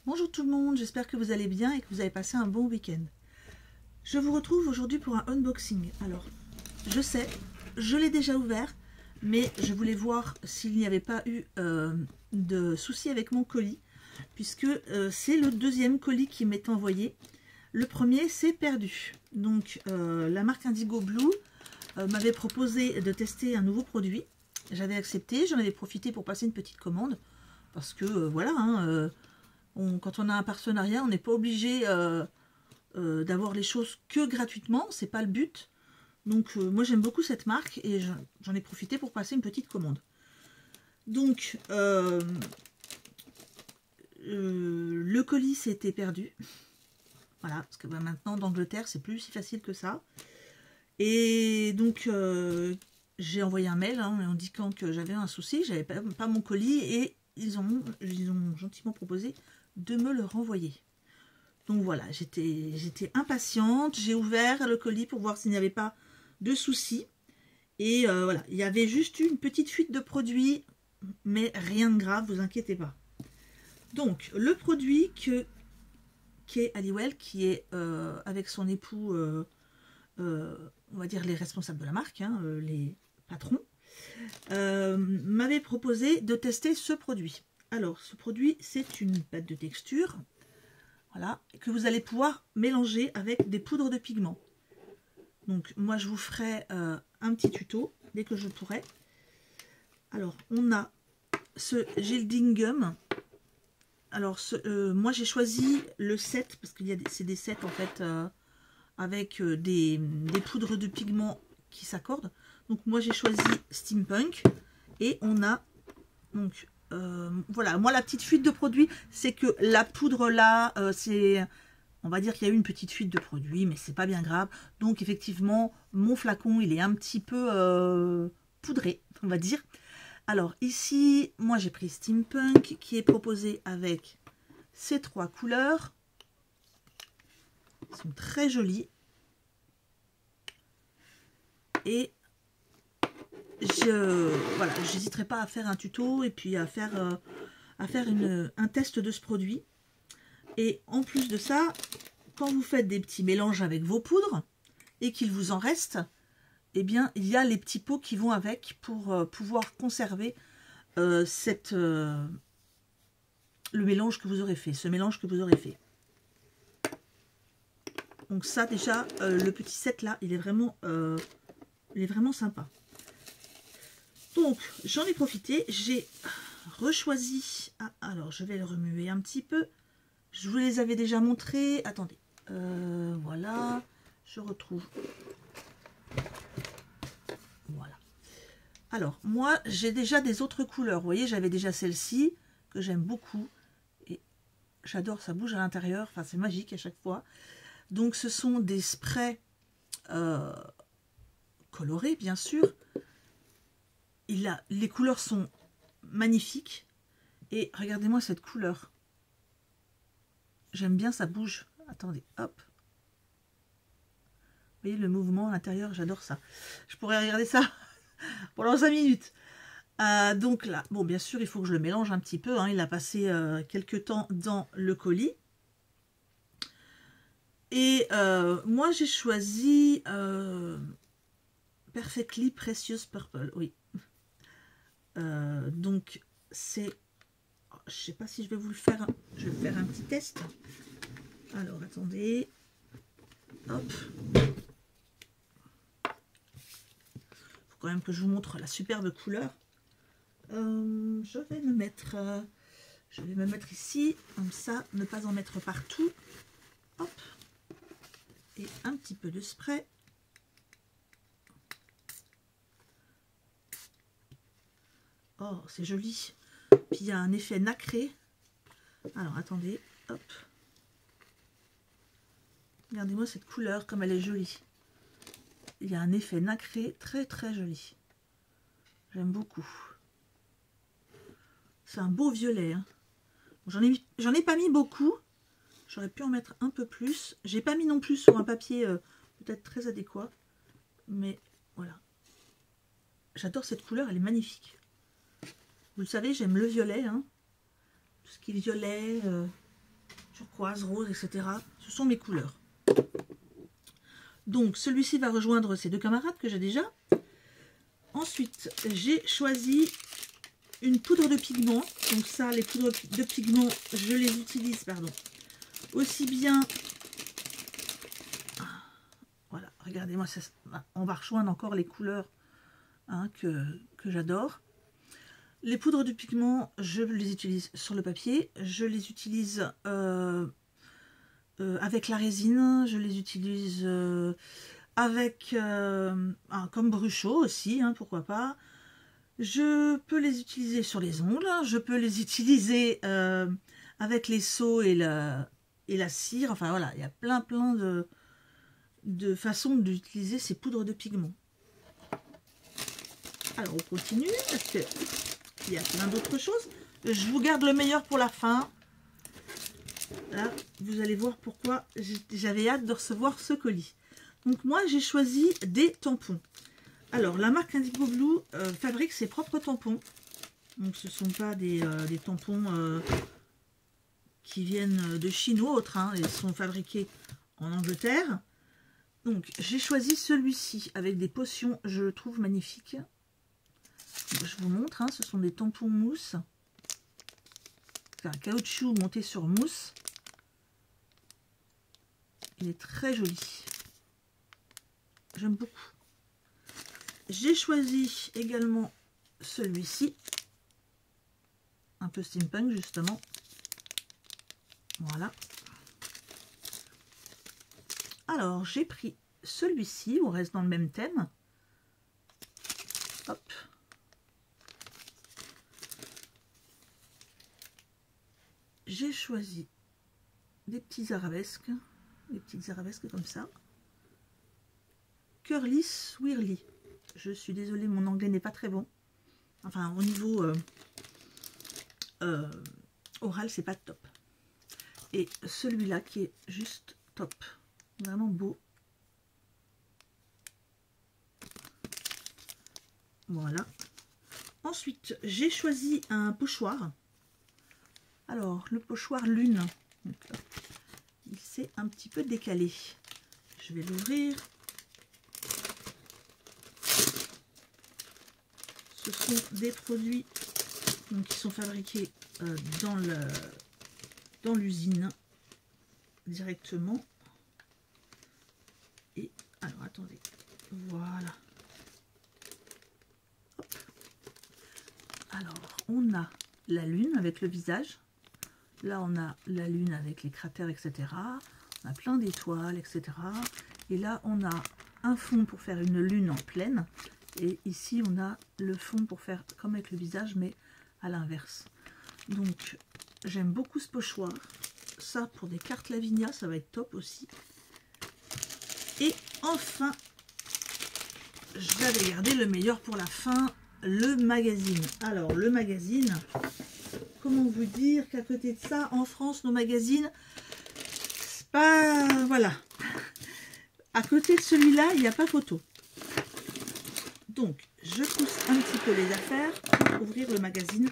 Bonjour tout le monde, j'espère que vous allez bien et que vous avez passé un bon week-end. Je vous retrouve aujourd'hui pour un unboxing. Alors, je sais, je l'ai déjà ouvert, mais je voulais voir s'il n'y avait pas eu de soucis avec mon colis, puisque c'est le deuxième colis qui m'est envoyé. Le premier s'est perdu. Donc, la marque Indigo Blue m'avait proposé de tester un nouveau produit. J'avais accepté, j'en avais profité pour passer une petite commande, parce que voilà, quand on a un partenariat, on n'est pas obligé d'avoir les choses que gratuitement, c'est pas le but. Donc moi j'aime beaucoup cette marque et j'en ai profité pour passer une petite commande. Donc le colis s'était perdu. Voilà, parce que maintenant d'Angleterre c'est plus si facile que ça. Et donc j'ai envoyé un mail en indiquant que j'avais un souci, j'avais pas mon colis et ils ont gentiment proposé de me le renvoyer. Donc voilà, j'étais impatiente, j'ai ouvert le colis pour voir s'il n'y avait pas de soucis. Et voilà, il y avait juste une petite fuite de produit, mais rien de grave, vous inquiétez pas. Donc le produit qu'est Halliwell, qui est avec son époux, on va dire les responsables de la marque, les patrons, m'avait proposé de tester ce produit. Alors, ce produit, c'est une pâte de texture, voilà, que vous allez pouvoir mélanger avec des poudres de pigments. Donc, moi, je vous ferai un petit tuto dès que je pourrai. Alors, on a ce Gilding Gum. Alors, moi, j'ai choisi le set, parce que c'est des sets, en fait, avec des poudres de pigments qui s'accordent. Donc, moi, j'ai choisi Steampunk. Et on a, donc, voilà, moi la petite fuite de produit, c'est que la poudre là, on va dire qu'il y a eu une petite fuite de produit, mais c'est pas bien grave. Donc effectivement, mon flacon, il est un petit peu poudré, on va dire. Alors ici, moi j'ai pris Steampunk, qui est proposé avec ces trois couleurs. Ils sont très jolis. Et voilà, j'hésiterai pas à faire un tuto et puis à faire un test de ce produit. Et en plus de ça, quand vous faites des petits mélanges avec vos poudres et qu'il vous en reste, eh bien il y a les petits pots qui vont avec pour pouvoir conserver le mélange que vous aurez fait, ce mélange que vous aurez fait. Donc ça déjà, le petit set là, il est vraiment sympa. Donc, j'en ai profité, j'ai rechoisi... Ah, alors, je vais le remuer un petit peu. Je vous les avais déjà montrés. Attendez. Voilà. Je retrouve. Voilà. Alors, moi, j'ai déjà des autres couleurs. Vous voyez, j'avais déjà celle-ci, que j'aime beaucoup. Et j'adore, ça bouge à l'intérieur. Enfin, c'est magique à chaque fois. Donc, ce sont des sprays colorés, bien sûr. Les couleurs sont magnifiques. Et regardez-moi cette couleur. J'aime bien, ça bouge. Attendez, hop. Vous voyez le mouvement à l'intérieur, j'adore ça. Je pourrais regarder ça pendant 5 minutes. Donc là, bon, bien sûr, il faut que je le mélange un petit peu. Il a passé quelques temps dans le colis. Et moi, j'ai choisi Perfectly Precious Purple. Oui. Donc, c'est... Je sais pas si je vais vous le faire. Je vais faire un petit test. Alors, attendez. Hop. Faut quand même que je vous montre la superbe couleur. Je vais me mettre ici, comme ça, ne pas en mettre partout. Hop. Et un petit peu de spray. Oh, c'est joli. Puis il y a un effet nacré. Alors, attendez. Hop. Regardez-moi cette couleur, comme elle est jolie. Il y a un effet nacré très très joli. J'aime beaucoup. C'est un beau violet. J'en ai pas mis beaucoup. J'aurais pu en mettre un peu plus. J'ai pas mis non plus sur un papier peut-être très adéquat. Mais voilà. J'adore cette couleur, elle est magnifique. Vous le savez, j'aime le violet. Tout ce qui est violet, turquoise, rose, etc. Ce sont mes couleurs. Donc celui-ci va rejoindre ces deux camarades que j'ai déjà. Ensuite, j'ai choisi une poudre de pigment. Donc ça, les poudres de pigment, je les utilise, pardon, aussi bien... Voilà, regardez-moi, on va rejoindre encore les couleurs hein, que j'adore. Les poudres de pigment, je les utilise sur le papier. Je les utilise avec la résine. Je les utilise avec comme brushot aussi, hein, pourquoi pas. Je peux les utiliser sur les ongles. Je peux les utiliser avec les seaux et la cire. Enfin voilà, il y a plein de façons d'utiliser ces poudres de pigment. Alors on continue parce que il y a plein d'autres choses. Je vous garde le meilleur pour la fin. Là, vous allez voir pourquoi j'avais hâte de recevoir ce colis. Donc moi, j'ai choisi des tampons. Alors, la marque Indigo Blue fabrique ses propres tampons. Donc ce ne sont pas des tampons qui viennent de Chine ou autre. Hein. Ils sont fabriqués en Angleterre. Donc j'ai choisi celui-ci avec des potions, je le trouve magnifique. Je vous montre, hein, ce sont des tampons mousse. C'est un caoutchouc monté sur mousse. Il est très joli. J'aime beaucoup. J'ai choisi également celui-ci. Un peu steampunk justement. Voilà. Alors j'ai pris celui-ci, on reste dans le même thème. Hop. J'ai choisi des petits arabesques, comme ça. Curly Swirly. Je suis désolée, mon anglais n'est pas très bon. Enfin, au niveau oral, c'est pas top. Et celui-là qui est juste top. Vraiment beau. Voilà. Ensuite, j'ai choisi un pochoir. Alors, le pochoir lune. Donc, il s'est un petit peu décalé. Je vais l'ouvrir. Ce sont des produits donc, qui sont fabriqués dans l'usine directement. Et alors, attendez. Voilà. Hop. Alors, on a la lune avec le visage. Là, on a la lune avec les cratères, etc. On a plein d'étoiles, etc. Et là, on a un fond pour faire une lune en pleine. Et ici, on a le fond pour faire comme avec le visage, mais à l'inverse. Donc, j'aime beaucoup ce pochoir. Ça, pour des cartes Lavinia, ça va être top aussi. Et enfin, j'avais gardé le meilleur pour la fin, le magazine. Alors, le magazine... Comment vous dire qu'à côté de ça, en France, nos magazines, c'est pas... Voilà. À côté de celui-là, il n'y a pas photo. Donc, je pousse un petit peu les affaires pour ouvrir le magazine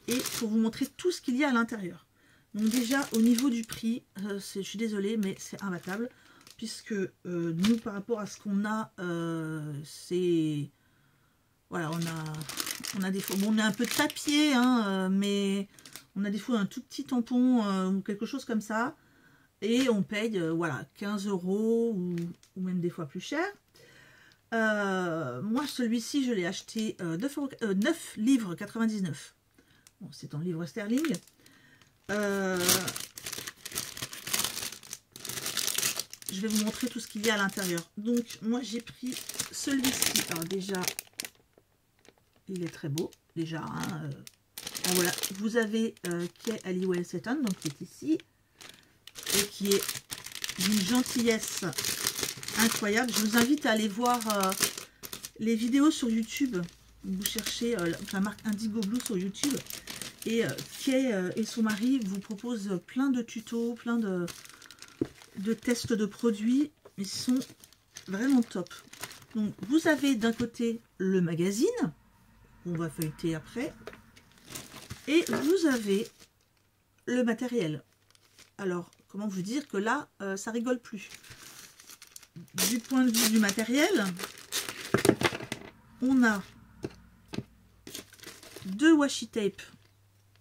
et pour vous montrer tout ce qu'il y a à l'intérieur. Donc déjà, au niveau du prix, je suis désolée, mais c'est imbattable. Puisque nous, par rapport à ce qu'on a, c'est... Voilà, on a des fois, bon, on a un peu de papier, hein, mais on a des fois un tout petit tampon ou quelque chose comme ça. Et on paye, voilà, 15 € ou même des fois plus cher. Moi, celui-ci, je l'ai acheté 9 livres 99. Bon, c'est en livres sterling. Je vais vous montrer tout ce qu'il y a à l'intérieur. Donc, moi, j'ai pris celui-ci. Alors déjà... Il est très beau, déjà. Hein, voilà, vous avez Kay Halliwell Seton, donc qui est ici, et qui est d'une gentillesse incroyable. Je vous invite à aller voir les vidéos sur YouTube. Vous cherchez la marque Indigo Blue sur YouTube. Et Kay et son mari vous proposent plein de tutos, plein de tests de produits. Ils sont vraiment top. Donc, vous avez d'un côté le magazine. On va feuilleter après. Et vous avez le matériel. alors, comment vous dire que là, ça rigole plus. Du point de vue du matériel, on a 2 washi tape.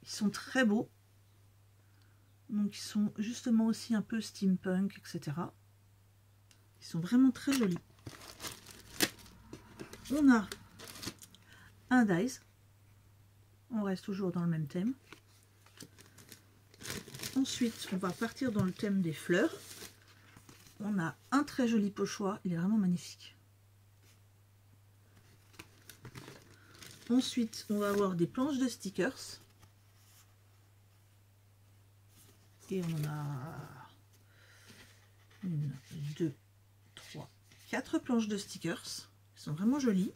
Ils sont très beaux. Donc, ils sont justement aussi un peu steampunk, etc. Ils sont vraiment très jolis. On a un dies. On reste toujours dans le même thème. Ensuite, on va partir dans le thème des fleurs. On a un très joli pochoir. Il est vraiment magnifique. Ensuite, on va avoir des planches de stickers. Et on a 1, 2, 3, 4 planches de stickers. Elles sont vraiment jolies.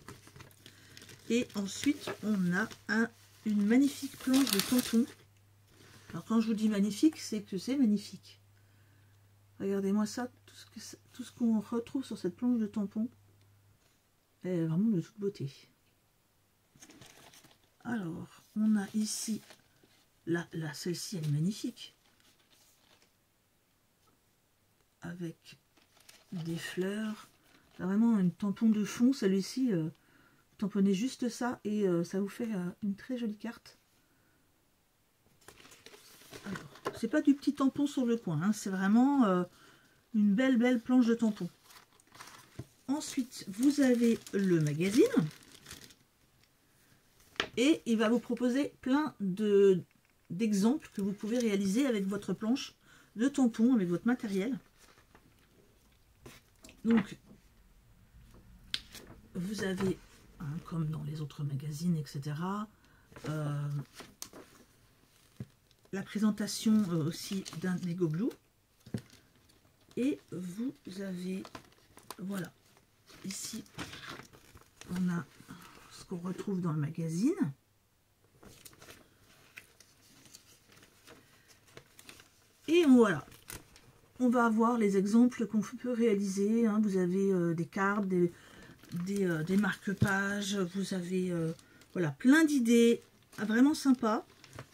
Et ensuite, on a une magnifique planche de tampons. Alors quand je vous dis magnifique, c'est que c'est magnifique. Regardez-moi ça, tout ce qu'on retrouve sur cette planche de tampons est vraiment de toute beauté. Alors, on a ici, là celle-ci, elle est magnifique. Avec des fleurs. C'est vraiment un tampon de fond, celui-ci, tamponnez juste ça et ça vous fait une très jolie carte. C'est pas du petit tampon sur le coin, hein, c'est vraiment une belle planche de tampon. Ensuite, vous avez le magazine. Et il va vous proposer plein d'exemples que vous pouvez réaliser avec votre planche de tampon, avec votre matériel. Donc, vous avez, hein, comme dans les autres magazines, etc., la présentation aussi d'un Lego Blue. Et vous avez, voilà, ici, on a ce qu'on retrouve dans le magazine. Et voilà, on va avoir les exemples qu'on peut réaliser. Hein. Vous avez des cartes, des marque-pages, vous avez voilà, plein d'idées vraiment sympas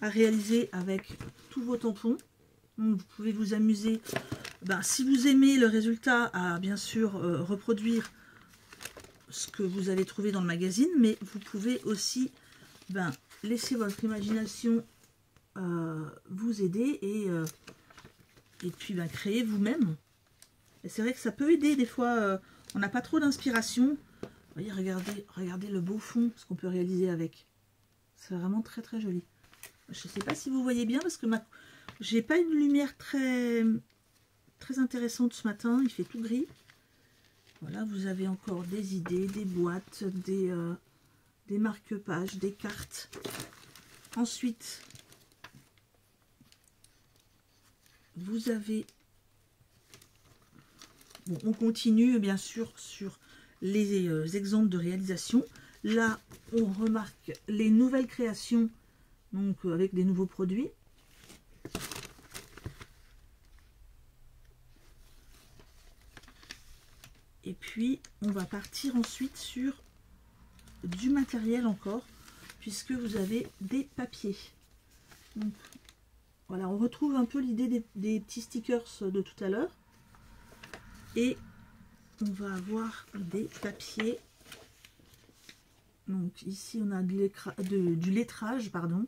à réaliser avec tous vos tampons. Donc, vous pouvez vous amuser, ben, si vous aimez le résultat, à bien sûr reproduire ce que vous avez trouvé dans le magazine, mais vous pouvez aussi laisser votre imagination vous aider et puis créer vous-même. Et c'est vrai que ça peut aider des fois, on n'a pas trop d'inspiration. Vous voyez, regardez le beau fond, ce qu'on peut réaliser avec. C'est vraiment très très joli. Je ne sais pas si vous voyez bien parce que j'ai pas une lumière très intéressante ce matin, il fait tout gris. Voilà, vous avez encore des idées, des boîtes, des marque-pages, des cartes. Ensuite, vous avez... Bon, on continue bien sûr sur les exemples de réalisation. Là, on remarque les nouvelles créations, donc avec des nouveaux produits. Et puis, on va partir ensuite sur du matériel encore, puisque vous avez des papiers. Donc, voilà, on retrouve un peu l'idée des petits stickers de tout à l'heure. Et on va avoir des papiers. Donc ici, on a du lettrage, pardon.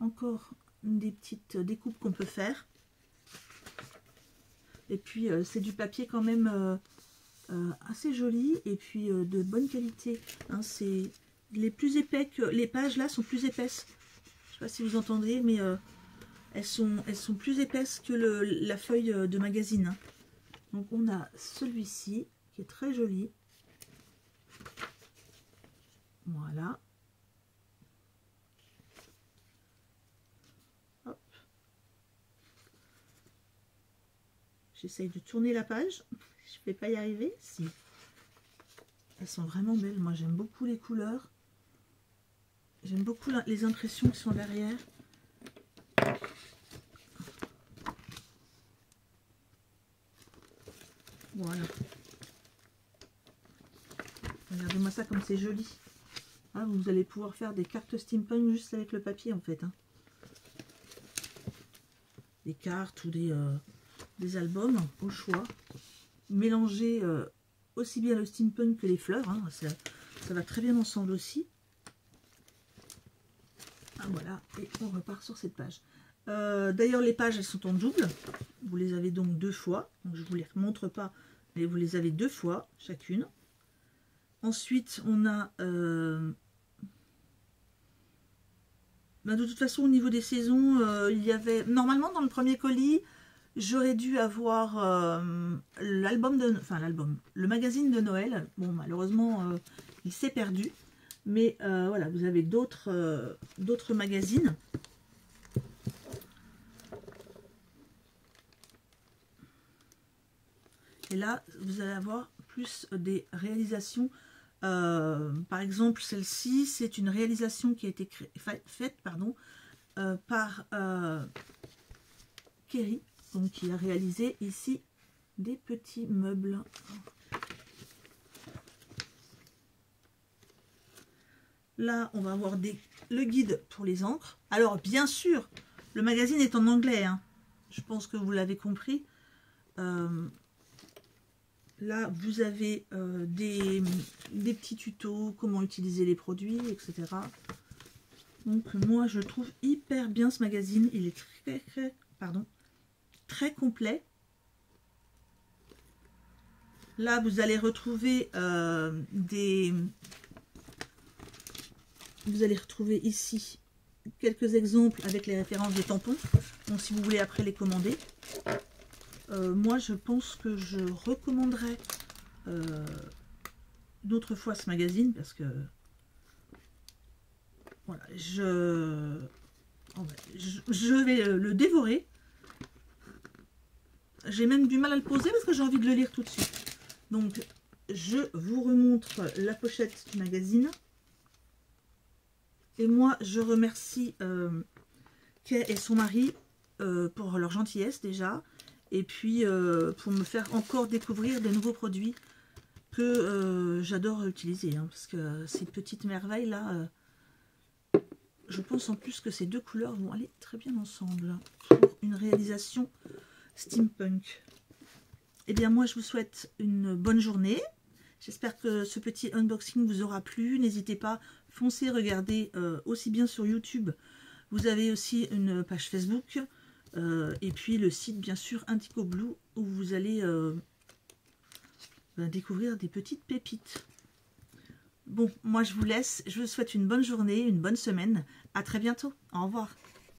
Encore des petites découpes qu'on peut faire. Et puis, c'est du papier quand même... assez joli et puis de bonne qualité, hein, c'est les plus épais que les pages là sont plus épaisses, je sais pas si vous entendez, mais elles sont plus épaisses que la feuille de magazine, hein. Donc on a celui-ci qui est très joli, voilà. Hop. J'essaye de tourner la page. Je ne vais pas y arriver. Si. Elles sont vraiment belles. Moi, j'aime beaucoup les couleurs. J'aime beaucoup les impressions qui sont derrière. Voilà. Regardez-moi ça comme c'est joli. Ah, vous allez pouvoir faire des cartes steampunk juste avec le papier, en fait. Hein. des cartes ou des albums au choix. Mélangez aussi bien le steampunk que les fleurs, hein, ça va très bien ensemble aussi. Ah, voilà, et on repart sur cette page. D'ailleurs, les pages, elles sont en double. Vous les avez donc 2 fois. Donc, je ne vous les montre pas, mais vous les avez 2 fois chacune. Ensuite, on a... de toute façon, au niveau des saisons, il y avait... Normalement, dans le premier colis, j'aurais dû avoir l'album de... Enfin, l'album. Le magazine de Noël. Bon, malheureusement, il s'est perdu. Mais voilà, vous avez d'autres magazines. Et là, vous allez avoir plus des réalisations. Par exemple, celle-ci, c'est une réalisation qui a été faite par Kerry, donc qui a réalisé ici des petits meubles. Là, on va avoir le guide pour les encres. Alors, bien sûr, le magazine est en anglais, hein. Je pense que vous l'avez compris. Là, vous avez des petits tutos, comment utiliser les produits, etc. Donc, moi, je trouve hyper bien ce magazine. Il est très complet. Là, vous allez retrouver Vous allez retrouver ici quelques exemples avec les références des tampons. Donc, si vous voulez après les commander. Moi, je pense que je recommanderais d'autres fois ce magazine parce que voilà, je vais le dévorer. J'ai même du mal à le poser parce que j'ai envie de le lire tout de suite. Donc, je vous remontre la pochette du magazine. Et moi, je remercie Kay et son mari pour leur gentillesse déjà. Et puis, pour me faire encore découvrir des nouveaux produits que j'adore utiliser. Hein, parce que ces petites merveilles-là, je pense en plus que ces 2 couleurs vont aller très bien ensemble. Pour une réalisation steampunk. Eh bien, moi, je vous souhaite une bonne journée. J'espère que ce petit unboxing vous aura plu. N'hésitez pas, foncez regarder aussi bien sur YouTube. Vous avez aussi une page Facebook. Et puis le site bien sûr Indigo Blue où vous allez découvrir des petites pépites. Bon, moi je vous laisse, je vous souhaite une bonne journée, une bonne semaine, à très bientôt, au revoir.